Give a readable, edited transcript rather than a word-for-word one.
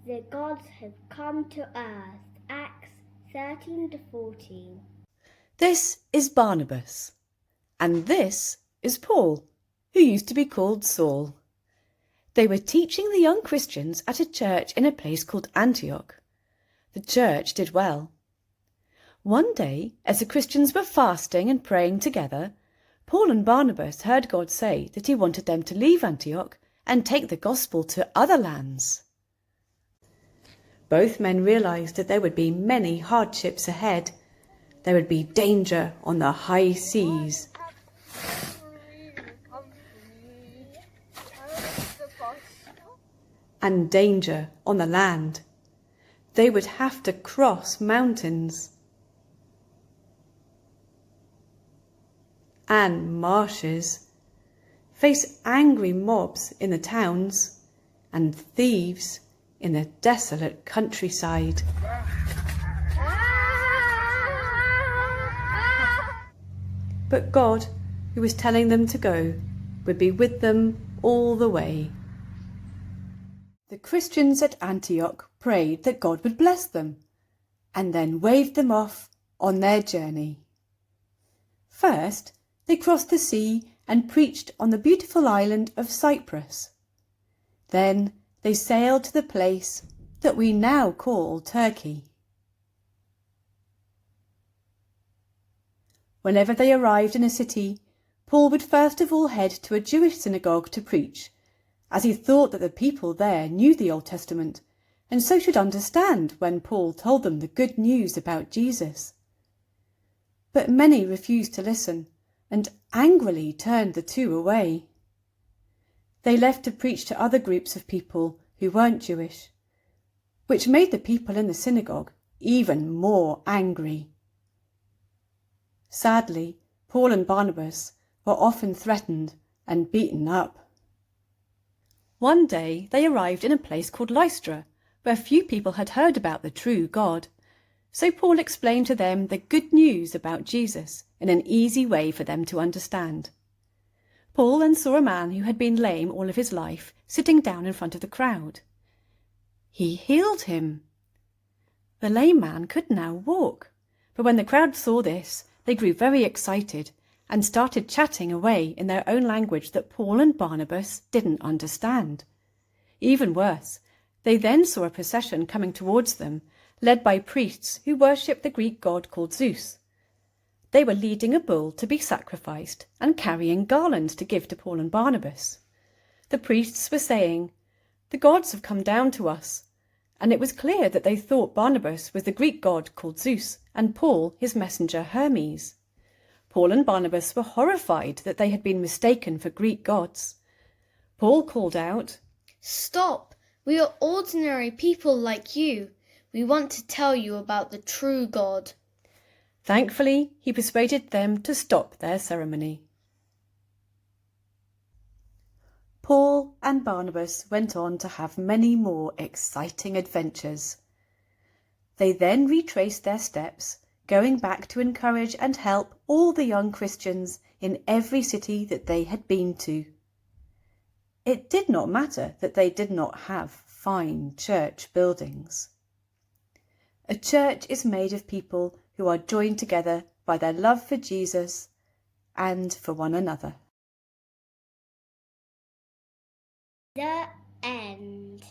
The gods have come to earth. Acts 13-14. This is Barnabas, and this is Paul, who used to be called Saul. They were teaching the young Christians at a church in a place called Antioch. The church did well. One day, as the Christians were fasting and praying together, Paul and Barnabas heard God say that he wanted them to leave Antioch and take the gospel to other lands. Both men realised that there would be many hardships ahead. There would be danger on the high seas, and danger on the land. They would have to cross mountains and marshes, face angry mobs in the towns, and thieves in the desolate countryside. But God, who was telling them to go, would be with them all the way. The Christians at Antioch prayed that God would bless them, and then waved them off on their journey. First, they crossed the sea and preached on the beautiful island of Cyprus. Then they sailed to the place that we now call Turkey. Whenever they arrived in a city, Paul would first of all head to a Jewish synagogue to preach, as he thought that the people there knew the Old Testament and so should understand when Paul told them the good news about Jesus. But many refused to listen and angrily turned the two away. They left to preach to other groups of people who weren't Jewish, which made the people in the synagogue even more angry. Sadly, Paul and Barnabas were often threatened and beaten up. One day they arrived in a place called Lystra, where few people had heard about the true God. So Paul explained to them the good news about Jesus in an easy way for them to understand. Paul then saw a man who had been lame all of his life sitting down in front of the crowd. He healed him. The lame man could now walk, but when the crowd saw this, they grew very excited and started chatting away in their own language that Paul and Barnabas didn't understand. Even worse, they then saw a procession coming towards them, led by priests who worshipped the Greek god called Zeus. They were leading a bull to be sacrificed and carrying garlands to give to Paul and Barnabas. The priests were saying, "The gods have come down to us," and it was clear that they thought Barnabas was the Greek god called Zeus and Paul his messenger Hermes. Paul and Barnabas were horrified that they had been mistaken for Greek gods. Paul called out, Stop! We are ordinary people like you. We want to tell you about the true God. Thankfully, he persuaded them to stop their ceremony. Paul and Barnabas went on to have many more exciting adventures. They then retraced their steps, going back to encourage and help all the young Christians in every city that they had been to. It did not matter that they did not have fine church buildings. A church is made of people who are joined together by their love for Jesus and for one another. The end.